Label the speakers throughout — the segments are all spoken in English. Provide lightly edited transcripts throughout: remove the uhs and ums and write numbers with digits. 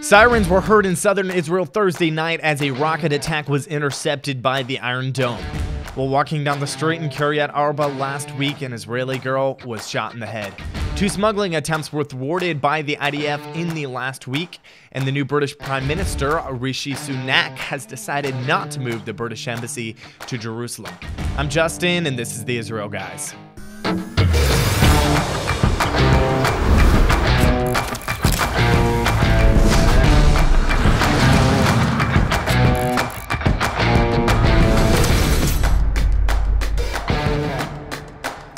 Speaker 1: Sirens were heard in southern Israel Thursday night as a rocket attack was intercepted by the Iron Dome. While walking down the street in Kiryat Arba last week, an Israeli girl was shot in the head. 2 smuggling attempts were thwarted by the IDF in the last week, and the new British Prime Minister, Rishi Sunak, has decided not to move the British embassy to Jerusalem. I'm Justin, and this is the Israel Guys.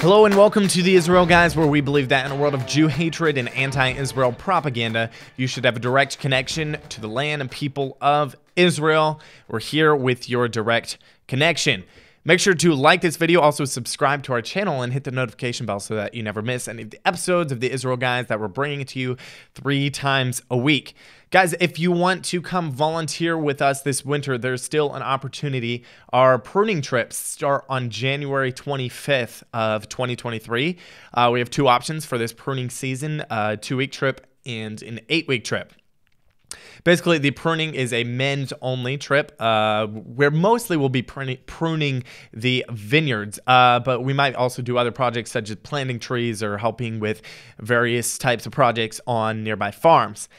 Speaker 1: Hello and welcome to the Israel Guys, where we believe that in a world of Jew hatred and anti-Israel propaganda, you should have a direct connection to the land and people of Israel. We're here with your direct connection. Make sure to like this video, also subscribe to our channel, and hit the notification bell so that you never miss any of the episodes of the Israel Guys that we're bringing to you 3 times a week. Guys, if you want to come volunteer with us this winter, there's still an opportunity. Our pruning trips start on January 25th of 2023. We have 2 options for this pruning season, a 2-week trip and an 8-week trip. Basically, the pruning is a men's-only trip where mostly we'll be pruning the vineyards, but we might also do other projects such as planting trees or helping with various types of projects on nearby farms.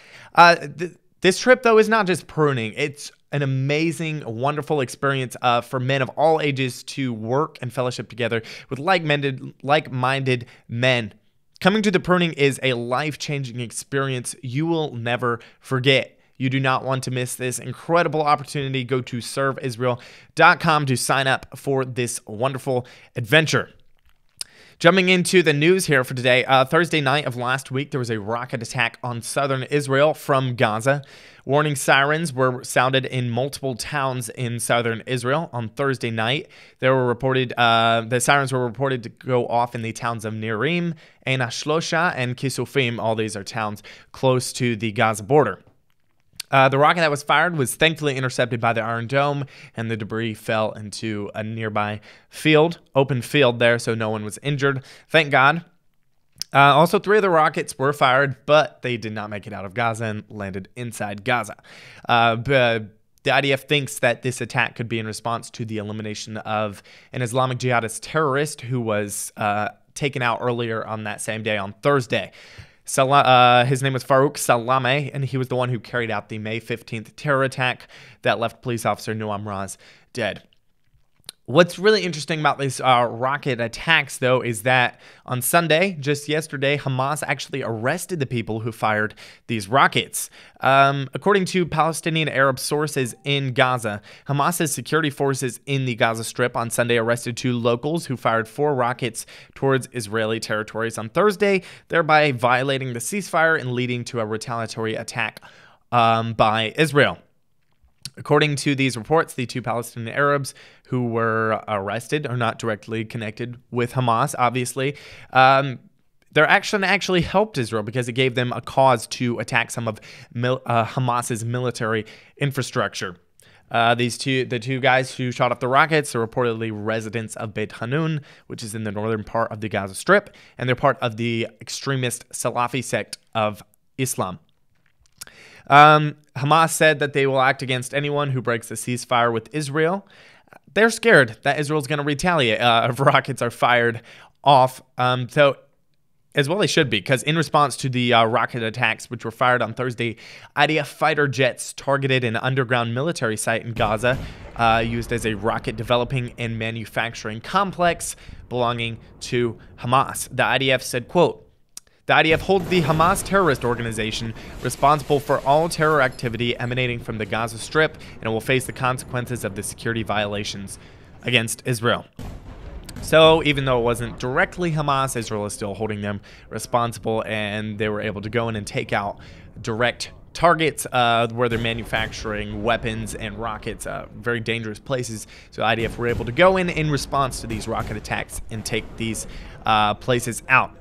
Speaker 1: This trip, though, is not just pruning. It's an amazing, wonderful experience for men of all ages to work and fellowship together with like-minded men. Coming to the pruning is a life-changing experience you will never forget. You do not want to miss this incredible opportunity. Go to serveisrael.com to sign up for this wonderful adventure. Jumping into the news here for today, Thursday night of last week, there was a rocket attack on southern Israel from Gaza. Warning sirens were sounded in multiple towns in southern Israel on Thursday night. The sirens were reported to go off in the towns of Nirim, Ein HaShlosha, and Kisufim. All these are towns close to the Gaza border. The rocket that was fired was thankfully intercepted by the Iron Dome, and the debris fell into a nearby open field there, so no one was injured. Thank God. Also, 3 of the rockets were fired, but they did not make it out of Gaza and landed inside Gaza. The IDF thinks that this attack could be in response to the elimination of an Islamic jihadist terrorist who was taken out earlier on that same day on Thursday. His name was Farouk Salameh, and he was the one who carried out the May 15th terror attack that left police officer Noam Raz dead. What's really interesting about these rocket attacks, though, is that on Sunday, just yesterday, Hamas actually arrested the people who fired these rockets. According to Palestinian Arab sources in Gaza, Hamas's security forces in the Gaza Strip on Sunday arrested 2 locals who fired 4 rockets towards Israeli territories on Thursday, thereby violating the ceasefire and leading to a retaliatory attack by Israel. According to these reports, the 2 Palestinian Arabs who were arrested are not directly connected with Hamas, obviously. Their action actually helped Israel because it gave them a cause to attack some of Hamas's military infrastructure. The two guys who shot off the rockets are reportedly residents of Beit Hanun, which is in the northern part of the Gaza Strip, and they're part of the extremist Salafi sect of Islam. Hamas said that they will act against anyone who breaks the ceasefire with Israel. They're scared that Israel's going to retaliate if rockets are fired off. So, as well they should be, because in response to the rocket attacks which were fired on Thursday, IDF fighter jets targeted an underground military site in Gaza, used as a rocket developing and manufacturing complex belonging to Hamas. The IDF said, quote, "The IDF holds the Hamas terrorist organization responsible for all terror activity emanating from the Gaza Strip, and it will face the consequences of the security violations against Israel." So even though it wasn't directly Hamas, Israel is still holding them responsible, and they were able to go in and take out direct targets where they're manufacturing weapons and rockets, very dangerous places. So IDF were able to go in response to these rocket attacks and take these places out.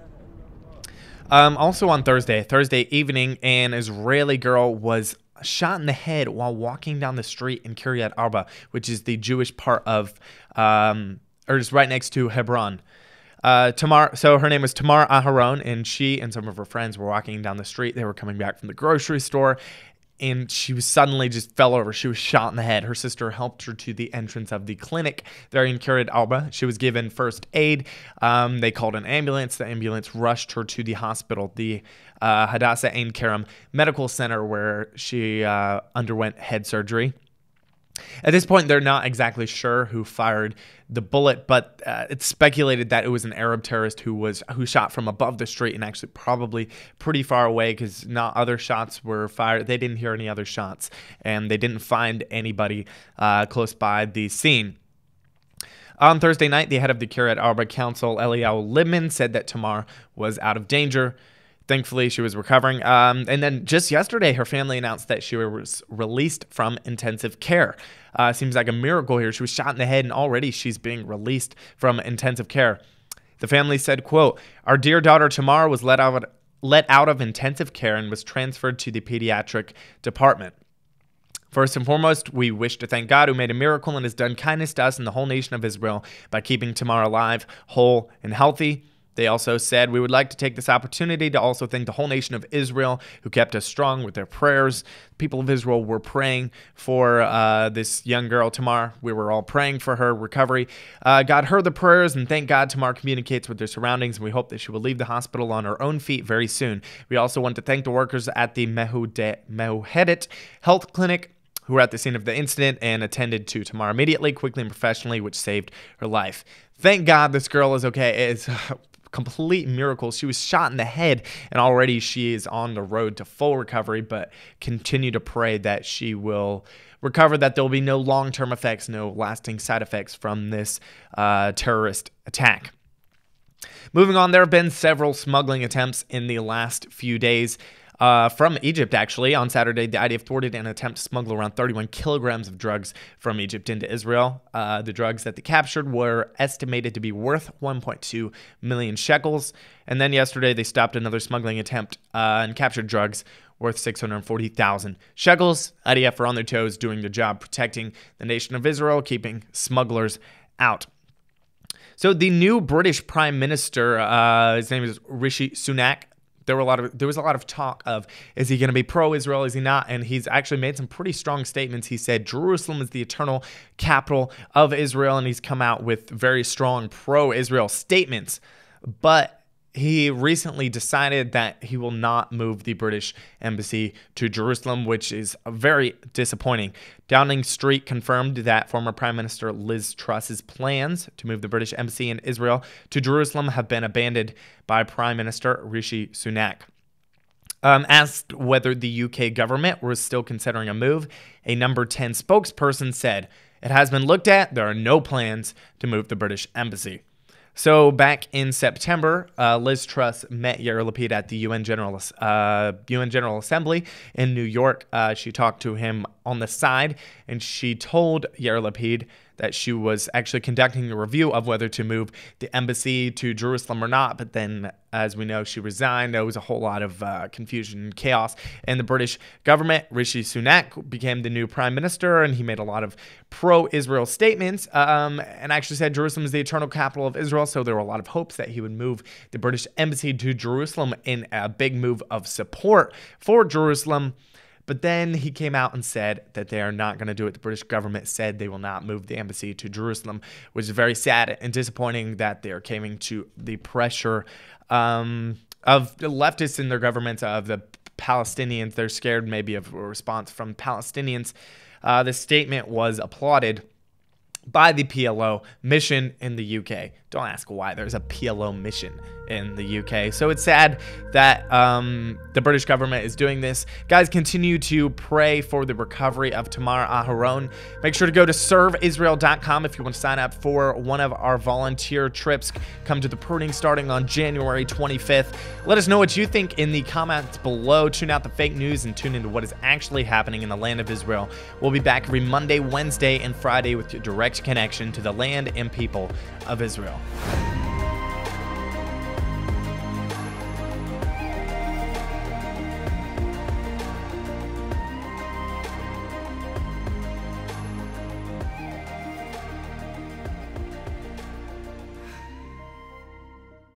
Speaker 1: Also on Thursday evening, an Israeli girl was shot in the head while walking down the street in Kiryat Arba, which is the Jewish part of, or just right next to Hebron. So her name was Tamar Aharon, and she and some of her friends were walking down the street. They were coming back from the grocery store. and she was suddenly just fell over. She was shot in the head. Her sister helped her to the entrance of the clinic there in Kiryat Arba. She was given first aid. They called an ambulance. The ambulance rushed her to the hospital, the Hadassah Ein Kerem Medical Center, where she underwent head surgery. At this point, they're not exactly sure who fired the bullet, but it's speculated that it was an Arab terrorist who shot from above the street and actually probably pretty far away, because not other shots were fired. They didn't hear any other shots, and they didn't find anybody close by the scene. On Thursday night, the head of the Kiryat Arba Council, Eliyahu Libman, said that Tamar was out of danger. Thankfully, she was recovering. And then just yesterday, her family announced that she was released from intensive care. Seems like a miracle here. She was shot in the head, and already she's being released from intensive care. The family said, quote, "Our dear daughter Tamar was let out of intensive care and was transferred to the pediatric department. First and foremost, we wish to thank God, who made a miracle and has done kindness to us and the whole nation of Israel by keeping Tamar alive, whole, and healthy." They also said, "We would like to take this opportunity to also thank the whole nation of Israel, who kept us strong with their prayers." People of Israel were praying for this young girl, Tamar. We were all praying for her recovery. God heard the prayers, and thank God Tamar communicates with her surroundings, and we hope that she will leave the hospital on her own feet very soon. We also want to thank the workers at the Mehudet Health Clinic, who were at the scene of the incident and attended to Tamar immediately, quickly, and professionally, which saved her life. Thank God this girl is okay. It's complete miracle. She was shot in the head, and already she is on the road to full recovery, but continue to pray that she will recover, that there will be no long-term effects, no lasting side effects from this terrorist attack. Moving on, there have been several smuggling attempts in the last few days. From Egypt, actually. On Saturday, the IDF thwarted an attempt to smuggle around 31 kilograms of drugs from Egypt into Israel. The drugs that they captured were estimated to be worth 1.2 million shekels. And then yesterday, they stopped another smuggling attempt and captured drugs worth 640,000 shekels. IDF are on their toes, doing their job, protecting the nation of Israel, keeping smugglers out. So the new British Prime Minister, his name is Rishi Sunak. There was a lot of talk of, is he going to be pro-Israel, is he not? And he's actually made some pretty strong statements. He said Jerusalem is the eternal capital of Israel, and he's come out with very strong pro-Israel statements. But he recently decided that he will not move the British embassy to Jerusalem, which is very disappointing. Downing Street confirmed that former Prime Minister Liz Truss's plans to move the British embassy in Israel to Jerusalem have been abandoned by Prime Minister Rishi Sunak. Asked whether the UK government was still considering a move, a number 10 spokesperson said, "It has been looked at. There are no plans to move the British embassy." So back in September, Liz Truss met Yair Lapid at the UN General Assembly in New York. She talked to him on the side, and she told Yair Lapid that she was actually conducting a review of whether to move the embassy to Jerusalem or not. But then, as we know, she resigned. There was a whole lot of confusion and chaos in the British government. Rishi Sunak became the new prime minister, and he made a lot of pro-Israel statements and actually said Jerusalem is the eternal capital of Israel. So there were a lot of hopes that he would move the British embassy to Jerusalem in a big move of support for Jerusalem. But then he came out and said that they are not going to do it. The British government said they will not move the embassy to Jerusalem, which is very sad and disappointing that they are caving to the pressure of the leftists in their government, of the Palestinians. They're scared maybe of a response from Palestinians. The statement was applauded by the PLO mission in the UK. Don't ask why there's a PLO mission in the UK. So it's sad that the British government is doing this. Guys, continue to pray for the recovery of Tamar Aharon. Make sure to go to serveisrael.com if you want to sign up for one of our volunteer trips. Come to the pruning starting on January 25th. Let us know what you think in the comments below. Tune out the fake news and tune into what is actually happening in the land of Israel. We'll be back every Monday, Wednesday, and Friday with your direct connection to the land and people of Israel.